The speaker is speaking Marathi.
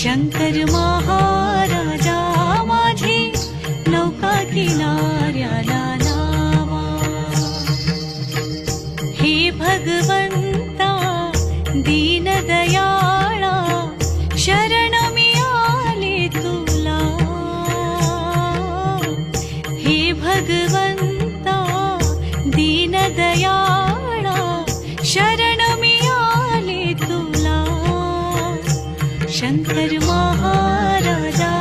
शंकर महाराजा माझे नौका किनाऱ्याला लावा। हे भगवंता दीनदयाळा शरण मी आले तुला। हे भगवंता दीनदयाळा शरण मी आले तुला। शंकर महाराजा